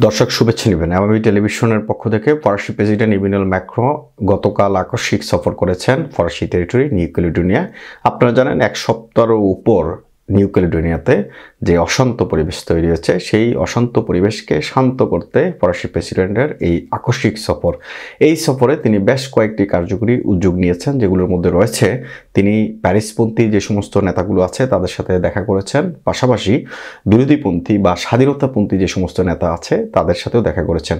দর্শক শুভেচ্ছা নেবেন। আওয়ামী টেলিভিশনের পক্ষ থেকে ফরাসি প্রেসিডেন্ট ইমানুয়েল ম্যাক্রো গতকাল আকস্মিক সফর করেছেন ফরাসি টেরিটরি নিউ ক্যালিডোনিয়া। আপনারা জানেন এক সপ্তাহের উপর নিউ ক্যালিডোনিয়াতে যে অশান্ত পরিবেশ তৈরি হয়েছে, সেই অশান্ত পরিবেশকে শান্ত করতে ফরাসি প্রেসিডেন্টের এই আকস্মিক সফর। এই সফরে তিনি বেশ কয়েকটি কার্যকরী উদ্যোগ নিয়েছেন, যেগুলোর মধ্যে রয়েছে তিনি প্যারিসপন্থী যে সমস্ত নেতাগুলো আছে তাদের সাথে দেখা করেছেন, পাশাপাশি বিরোধীপন্থী বা স্বাধীনতাপন্থী যে সমস্ত নেতা আছে তাদের সাথেও দেখা করেছেন।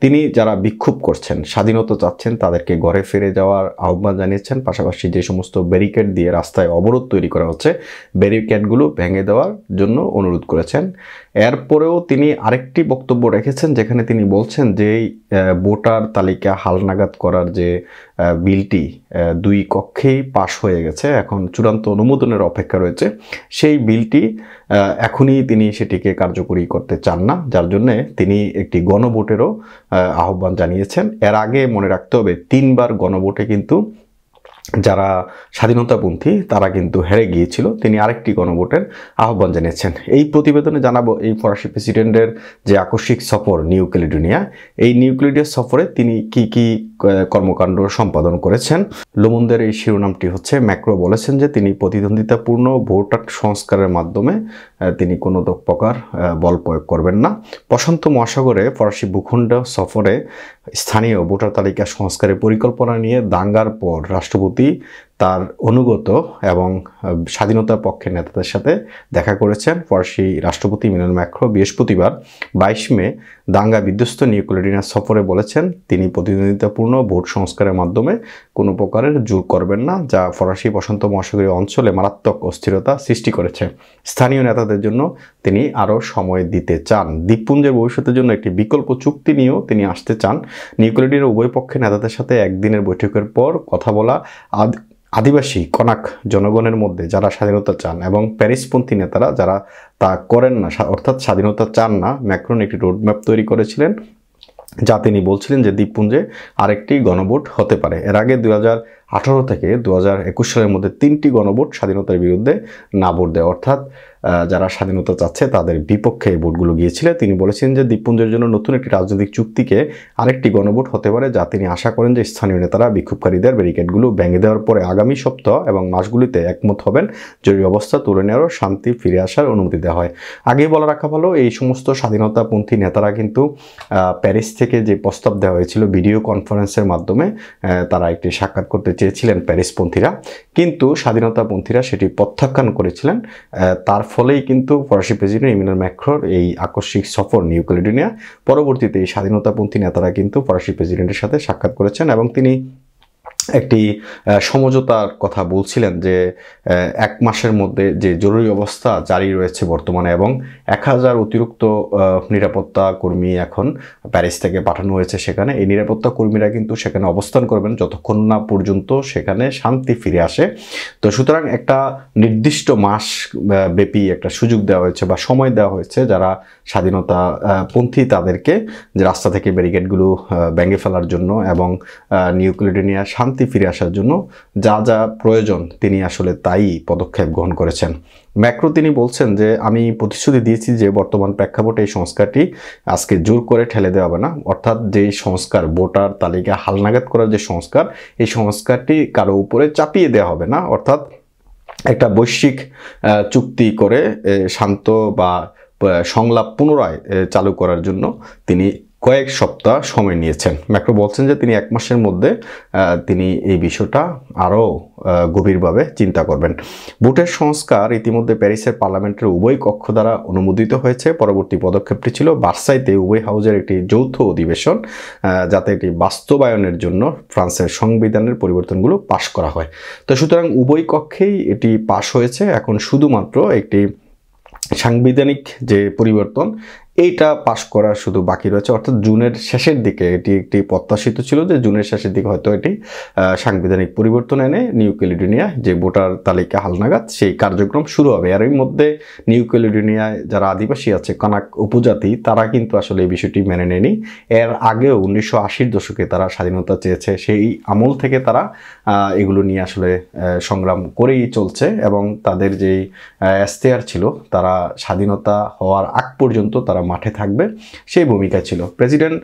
তিনি যারা বিক্ষোভ করছেন, স্বাধীনতা চাচ্ছেন, তাদেরকে ঘরে ফিরে যাওয়ার আহ্বান জানিয়েছেন। পাশাপাশি যে সমস্ত ব্যারিকেড দিয়ে রাস্তায় অবরোধ তৈরি করা হচ্ছে, ব্যারিকেডগুলো ভেঙে দেওয়ার জন্য অনুরোধ করেছেন। এরপরেও তিনি আরেকটি বক্তব্য রেখেছেন, যেখানে তিনি বলছেন যে ভোটার তালিকা হালনাগাদ করার যে বিলটি দুই কক্ষেই পাশ হয়ে গেছে, এখন চূড়ান্ত অনুমোদনের অপেক্ষা রয়েছে। সেই বিলটি এখনই তিনি সেটিকে কার্যকরী করতে চান না, যার জন্যে তিনি একটি গণভোটেরও আহ্বান জানিয়েছেন। এর আগে মনে রাখতে হবে 3বার গণভোটে কিন্তু যারা স্বাধীনতাপন্থী তারা কিন্তু হেরে গিয়েছিল। তিনি আরেকটি গণভোটের আহ্বান জানিয়েছেন। এই প্রতিবেদনে জানাবো এই ফরাসি প্রেসিডেন্টের যে আকস্মিক সফর নিউ ক্যালিডোনিয়া, এই নিউ ক্যালিডোনিয়া সফরে তিনি কি কি কর্মকাণ্ড সম্পাদন করেছেন। লোমন্দের এই শিরোনামটি হচ্ছে, ম্যাক্রো বলেছেন যে তিনি প্রতিদ্বন্দ্বিতাপূর্ণ ভোটার সংস্কারের মাধ্যমে তিনি কোনো প্রকার বল প্রয়োগ করবেন না। প্রশান্ত মহাসাগরে ফরাসি ভূখণ্ড সফরে স্থানীয় ভোটার তালিকা সংস্কারের পরিকল্পনা নিয়ে দাঙ্গার পর রাষ্ট্রপতি তার অনুগত এবং স্বাধীনতার পক্ষের নেতাদের সাথে দেখা করেছেন। ফরাসি রাষ্ট্রপতি ইমানুয়েল ম্যাক্রো বৃহস্পতিবার 22 মে দাঙ্গা বিধ্বস্ত নিউ ক্যালিডোনিয়া সফরে বলেছেন তিনি প্রতিদ্বন্দ্বিতাপূর্ণ ভোট সংস্কারের মাধ্যমে কোনো প্রকারের জোর করবেন না, যা ফরাসি প্রশান্ত মহাসাগরীয় অঞ্চলে মারাত্মক অস্থিরতা সৃষ্টি করেছে। স্থানীয় নেতাদের জন্য তিনি আরও সময় দিতে চান। দ্বীপপুঞ্জের ভবিষ্যতের জন্য একটি বিকল্প চুক্তি নিয়েও তিনি আসতে চান। নিউ ক্যালিডোনিয়ার উভয় পক্ষের নেতাদের সাথে একদিনের বৈঠকের পর কথা বলা আদিবাসী কনাক জনগণের মধ্যে যারা স্বাধীনতা চান এবং প্যারিসপন্থী নেতারা যারা তা করেন না, অর্থাৎ স্বাধীনতা চান না, ম্যাক্রন একটি রোডম্যাপ তৈরি করেছিলেন, যা তিনি বলছিলেন যে দ্বীপপুঞ্জে আরেকটি গণভোট হতে পারে। এর আগে 2018 থেকে 2021 সালের মধ্যে 3টি গণভোট স্বাধীনতার বিরুদ্ধে না ভোট দেয়, অর্থাৎ যারা স্বাধীনতা চাচ্ছে তাদের বিপক্ষে এই ভোটগুলো গিয়েছিলেন। তিনি বলেছেন যে দ্বীপপুঞ্জের জন্য নতুন একটি রাজনৈতিক চুক্তিকে আরেকটি গণভোট হতে পারে, যা তিনি আশা করেন যে স্থানীয় নেতারা বিক্ষোভকারীদের ব্যারিকেডগুলো ভেঙে দেওয়ার পরে আগামী সপ্তাহ এবং মাসগুলিতে একমত হবেন, জরুরি অবস্থা তুলে নেওয়ারও শান্তি ফিরে আসার অনুমতি দেওয়া হয়। আগেই বলা রাখা ভালো, এই সমস্ত স্বাধীনতাপন্থী নেতারা কিন্তু প্যারিস থেকে যে প্রস্তাব দেওয়া হয়েছিল ভিডিও কনফারেন্সের মাধ্যমে তারা একটি সাক্ষাৎ করতে চেয়েছিলেন প্যারিসপন্থীরা, কিন্তু স্বাধীনতাপন্থীরা সেটি প্রত্যাখ্যান করেছিলেন। তার ফলেই কিন্তু ফরাসি প্রেসিডেন্ট ইমানুয়েল ম্যাক্রোর এই আকস্মিক সফর নিউ ক্যালিডোনিয়া। পরবর্তীতে এই স্বাধীনতাপন্থী নেতারা কিন্তু ফরাসি প্রেসিডেন্টের সাথে সাক্ষাৎ করেছেন এবং তিনি একটি সমঝোতার কথা বলছিলেন যে 1 মাসের মধ্যে যে জরুরি অবস্থা জারি রয়েছে বর্তমানে এবং 1000 অতিরিক্ত নিরাপত্তা কর্মী এখন প্যারিস থেকে পাঠানো হয়েছে সেখানে। এই নিরাপত্তা কর্মীরা কিন্তু সেখানে অবস্থান করবেন যতক্ষণ না পর্যন্ত সেখানে শান্তি ফিরে আসে। তো সুতরাং একটা নির্দিষ্ট মাস ব্যাপী একটা সুযোগ দেওয়া হয়েছে বা সময় দেওয়া হয়েছে যারা স্বাধীনতাপন্থী তাদেরকে, যে রাস্তা থেকে ব্যারিকেডগুলো ভেঙে ফেলার জন্য এবং নিউ ক্যালিডোনিয়া শান্তি ফিরে আসার জন্য যা যা প্রয়োজন তিনি আসলে তাই পদক্ষেপ গ্রহণ করেছেন। ম্যাক্রো তিনি বলছেন যে আমি প্রতিশ্রুতি দিয়েছি যে বর্তমান প্রেক্ষাপটে এই সংস্কারটি আজকে জোর করে ঠেলে দেওয়া হবে না, অর্থাৎ যে সংস্কার ভোটার তালিকা হালনাগাদ করার যে সংস্কার, এই সংস্কারটি কারো উপরে চাপিয়ে দেওয়া হবে না, অর্থাৎ একটা বৈশ্বিক চুক্তি করে শান্ত বা সংলাপ পুনরায় চালু করার জন্য তিনি কয়েক সপ্তাহ সময় নিয়েছেন। ম্যাক্রো বলছেন যে তিনি 1 মাসের মধ্যে তিনি এই বিষয়টা আরও গভীরভাবে চিন্তা করবেন। ভোটের সংস্কার ইতিমধ্যে প্যারিসের পার্লামেন্টের উভয় কক্ষ দ্বারা অনুমোদিত হয়েছে। পরবর্তী পদক্ষেপটি ছিল ভার্সাইতে উভয় হাউজের একটি যৌথ অধিবেশন, যাতে এটি বাস্তবায়নের জন্য ফ্রান্সের সংবিধানের পরিবর্তনগুলো পাশ করা হয়। তো সুতরাং উভয় কক্ষেই এটি পাশ হয়েছে, এখন শুধুমাত্র একটি সাংবিধানিক যে পরিবর্তন এইটা পাশ করা শুধু বাকি রয়েছে, অর্থাৎ জুনের শেষের দিকে এটি একটি প্রত্যাশিত ছিল যে জুনের শেষের দিকে হয়তো এটি সাংবিধানিক পরিবর্তন এনে নিউ ক্যালিডোনিয়া যে ভোটার তালিকা হালনাগাদ সেই কার্যক্রম শুরু হবে। আর এর মধ্যে নিউ ক্যালিডোনিয়ায় যারা আদিবাসী আছে, কানাক উপজাতি, তারা কিন্তু আসলে এই বিষয়টি মেনে নেয়নি। এর আগেও 1980-র দশকে তারা স্বাধীনতা চেয়েছে, সেই আমল থেকে তারা এগুলো নিয়ে আসলে সংগ্রাম করেই চলছে এবং তাদের যেই এস্তেয়ার ছিল তারা স্বাধীনতা হওয়ার আগ পর্যন্ত তারা মাঠে থাকবে সেই ভূমিকায় ছিল। প্রেসিডেন্ট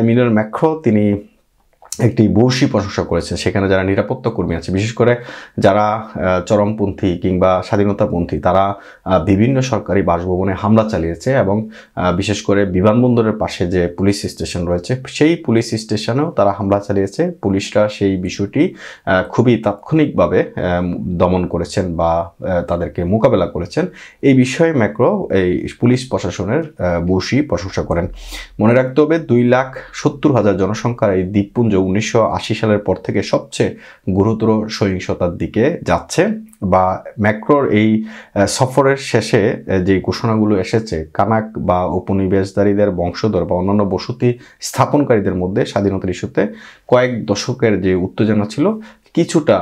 ইমানুয়েল ম্যাক্রো তিনি একটি ভূয়সী প্রশংসা করেছে। সেখানে যারা নিরাপত্তা কর্মী আছে, বিশেষ করে যারা চরমপন্থী কিংবা স্বাধীনতাপন্থী, তারা বিভিন্ন সরকারি বাসভবনে হামলা চালিয়েছে এবং বিশেষ করে বিমানবন্দরের পাশে যে পুলিশ স্টেশন রয়েছে সেই পুলিশ স্টেশনেও তারা হামলা চালিয়েছে। পুলিশরা সেই বিষয়টি খুবই তাৎক্ষণিকভাবে দমন করেছেন বা তাদেরকে মোকাবেলা করেছেন। এই বিষয়ে ম্যাক্রো এই পুলিশ প্রশাসনের ভূয়সী প্রশংসা করেন। মনে রাখতে হবে 2,70,000 জনসংখ্যার এই দ্বীপপুঞ্জ 1980 সালের পর থেকে সবচেয়ে গুরুতর সহিংসতার দিকে যাচ্ছে। বা ম্যাক্রোর এই সফরের শেষে যে ঘোষণাগুলো এসেছে, কানাক বা উপনিবেশধারীদের বংশধর বা অন্যান্য বসতি স্থাপনকারীদের মধ্যে স্বাধীনতার ইস্যুতে কয়েক দশকের যে উত্তেজনা ছিল কিছুটা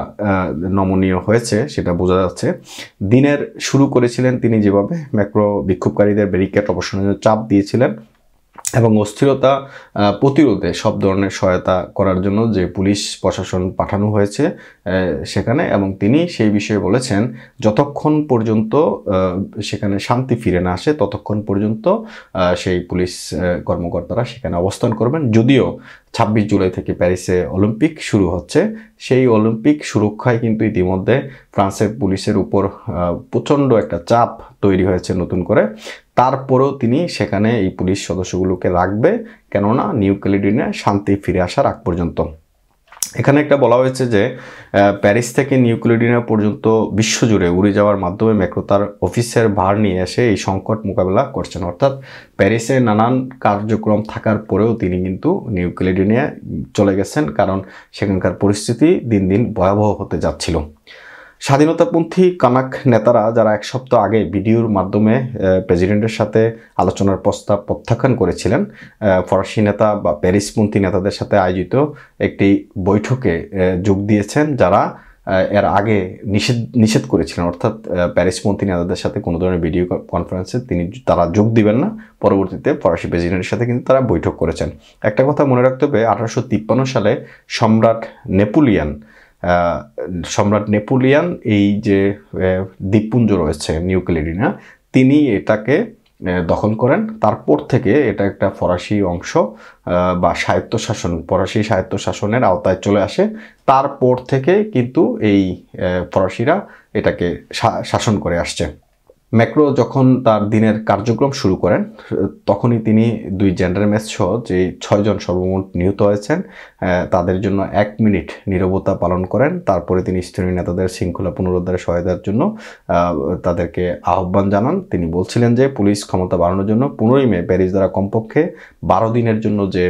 নমনীয় হয়েছে, সেটা বোঝা যাচ্ছে। দিনের শুরু করেছিলেন তিনি যেভাবে, ম্যাক্রো বিক্ষোভকারীদের ব্যারিকেড অবসানের চাপ দিয়েছিলেন এবং অস্থিরতা প্রতিরোধে সব ধরনের সহায়তা করার জন্য যে পুলিশ প্রশাসন পাঠানো হয়েছে সেখানে, এবং তিনি সেই বিষয়ে বলেছেন যতক্ষণ পর্যন্ত সেখানে শান্তি ফিরে না আসে ততক্ষণ পর্যন্ত সেই পুলিশ কর্মকর্তারা সেখানে অবস্থান করবেন। যদিও 26 জুলাই থেকে প্যারিসে অলিম্পিক শুরু হচ্ছে, সেই অলিম্পিক সুরক্ষায় কিন্তু ইতিমধ্যে ফ্রান্সের পুলিশের উপর প্রচণ্ড একটা চাপ তৈরি হয়েছে নতুন করে। তারপরেও তিনি সেখানে এই পুলিশ সদস্যগুলোকে রাখবে, কেননা নিউ ক্যালিডোনিয়ায় শান্তি ফিরে আসার আগ পর্যন্ত। এখানে একটা বলা হয়েছে যে প্যারিস থেকে নিউ ক্যালিডোনিয়া পর্যন্ত বিশ্বজুড়ে উড়ে যাওয়ার মাধ্যমে ম্যাক্রো তার অফিসের ভার নিয়ে এসে এই সংকট মোকাবেলা করছেন। অর্থাৎ প্যারিসে নানান কার্যক্রম থাকার পরেও তিনি কিন্তু নিউ ক্যালিডোনিয়া চলে গেছেন, কারণ সেখানকার পরিস্থিতি দিন দিন ভয়াবহ হতে যাচ্ছিল। স্বাধীনতাপন্থী কানাক নেতারা যারা এক সপ্তাহ আগে ভিডিওর মাধ্যমে প্রেসিডেন্টের সাথে আলোচনার প্রস্তাব প্রত্যাখ্যান করেছিলেন, ফরাসি নেতা বা প্যারিসপন্থী নেতাদের সাথে আয়োজিত একটি বৈঠকে যোগ দিয়েছেন, যারা এর আগে নিষেধ করেছিলেন। অর্থাৎ প্যারিসপন্থী নেতাদের সাথে কোনো ধরনের ভিডিও কনফারেন্সে তারা যোগ দিবেন না। পরবর্তীতে ফরাসি প্রেসিডেন্টের সাথে কিন্তু তারা বৈঠক করেছেন। একটা কথা মনে রাখতে হবে, 1853 সালে সম্রাট নেপোলিয়ান এই যে দ্বীপপুঞ্জ রয়েছে নিউ ক্যালিডোনিয়া, তিনি এটাকে দখল করেন। তারপর থেকে এটা একটা ফরাসি অংশ বা ফরাসি স্বায়ত্তশাসনের আওতায় চলে আসে। তারপর থেকে কিন্তু এই ফরাসিরা এটাকে শাসন করে আসছে। ম্যাক্রো যখন তার দিনের কার্যক্রম শুরু করেন তখনই তিনি 2 জেন্ডারম্যান সহ যে 6 জন সর্বমোট নিহত হয়েছেন তাদের জন্য 1 মিনিট নীরবতা পালন করেন। তারপরে তিনি স্থানীয় নেতাদের শৃঙ্খলা পুনরুদ্ধারে সহায়তার জন্য তাদেরকে আহ্বান জানান। তিনি বলছিলেন যে পুলিশ ক্ষমতা বাড়ানোর জন্য 15 মে প্যারিস দ্বারা কমপক্ষে 12 দিনের জন্য যে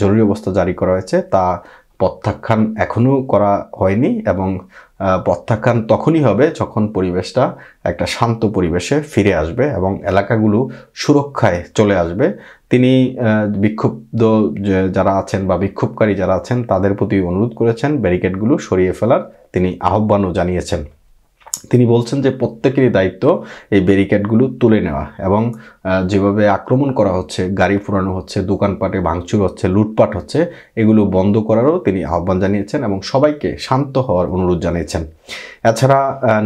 জরুরি অবস্থা জারি করা হয়েছে তা প্রত্যাখ্যান এখনও করা হয়নি, এবং প্রত্যাখ্যান তখনই হবে যখন পরিবেশটা একটা শান্ত পরিবেশে ফিরে আসবে এবং এলাকাগুলো সুরক্ষায় চলে আসবে। তিনি বিক্ষুব্ধ যারা আছেন বা বিক্ষোভকারী যারা আছেন তাদের প্রতি অনুরোধ করেছেন ব্যারিকেডগুলো সরিয়ে ফেলার তিনি আহ্বানও জানিয়েছেন। তিনি বলছেন যে প্রত্যেকেরই দায়িত্ব এই ব্যারিকেডগুলো তুলে নেওয়া, এবং যেভাবে আক্রমণ করা হচ্ছে, গাড়ি পোড়ানো হচ্ছে, দোকানপাটে ভাঙচুর হচ্ছে, লুটপাট হচ্ছে, এগুলো বন্ধ করারও তিনি আহ্বান জানিয়েছেন এবং সবাইকে শান্ত হওয়ার অনুরোধ জানিয়েছেন। এছাড়া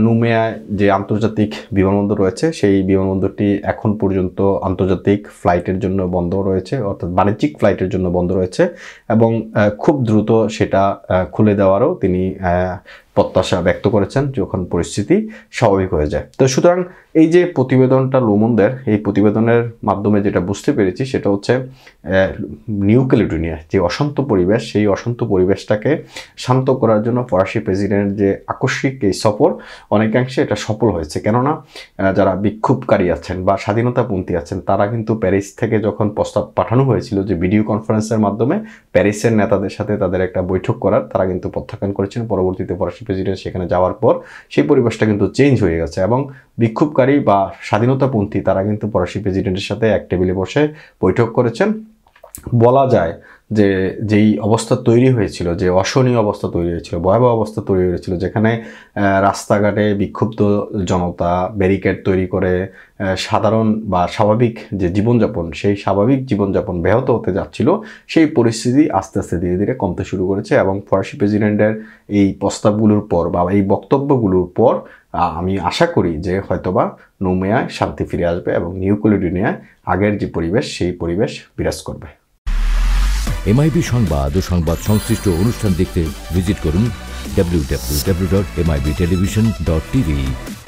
নুমেয়ায় যে আন্তর্জাতিক বিমানবন্দর রয়েছে সেই বিমানবন্দরটি এখন পর্যন্ত আন্তর্জাতিক ফ্লাইটের জন্য বন্ধ রয়েছে, অর্থাৎ বাণিজ্যিক ফ্লাইটের জন্য বন্ধ রয়েছে, এবং খুব দ্রুত সেটা খুলে দেওয়ারও তিনি প্রত্যাশা ব্যক্ত করেছেন যখন পরিস্থিতি স্বাভাবিক হয়ে যায়। তো সুতরাং এই যে প্রতিবেদনটা লোমন্দের, এই প্রতিবেদনের মাধ্যমে যেটা বুঝতে পেরেছি সেটা হচ্ছে নিউ ক্যালিডোনিয়া যে অশান্ত পরিবেশ, সেই অশান্ত পরিবেশটাকে শান্ত করার জন্য ফরাসি প্রেসিডেন্ট যে আকস্মিক এই সফর অনেকাংশে এটা সফল হয়েছে। কেননা যারা বিক্ষোভকারী আছেন বা স্বাধীনতাপন্থী আছেন তারা কিন্তু প্যারিস থেকে যখন প্রস্তাব পাঠানো হয়েছিল যে ভিডিও কনফারেন্সের মাধ্যমে প্যারিসের নেতাদের সাথে তাদের একটা বৈঠক করার, তারা কিন্তু প্রত্যাখ্যান করেছেন। পরবর্তীতে ফরাসি প্রেসিডেন্ট সেখানে যাওয়ার পর সেই পরিবেশটা কিন্তু চেঞ্জ হয়ে গেছে এবং বিক্ষোভকারী বা স্বাধীনতাপন্থী তারা কিন্তু ফরাসি প্রেসিডেন্টের সাথে এক টেবিলে বসে বৈঠক করেছেন। বলা যায় যেই অবস্থা তৈরি হয়েছিল, যে অশনীয় অবস্থা তৈরি হয়েছিল, ভয়াবহ অবস্থা তৈরি হয়েছিল, যেখানে রাস্তাঘাটে বিক্ষুব্ধ জনতা ব্যারিকেড তৈরি করে সাধারণ বা স্বাভাবিক যে জীবনযাপন, সেই স্বাভাবিক জীবনযাপন ব্যাহত হতে যাচ্ছিল, সেই পরিস্থিতি আস্তে আস্তে ধীরে ধীরে কমতে শুরু করেছে। এবং ফরাসি প্রেসিডেন্টের এই প্রস্তাবগুলোর পর বা এই বক্তব্যগুলোর পর আমি আশা করি যে হয়তোবা নোউমেয়ায় শান্তি ফিরে আসবে এবং নিউ ক্যালিডোনিয়ায় আগের যে পরিবেশ, সেই পরিবেশ বিরাজ করবে। MIB সংবাদ ও সংবাদ সংশ্লিষ্ট অনুষ্ঠান দেখতে ভিজিট করুন www.mibtelevision.tv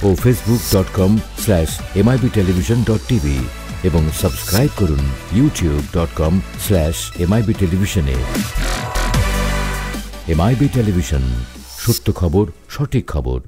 ও facebook.com/mibtelevision.tv এবং সাবস্ক্রাইব করুন youtube.com/mibtelevision এ। MIB টেলিভিশন, সত্য খবর, সঠিক খবর।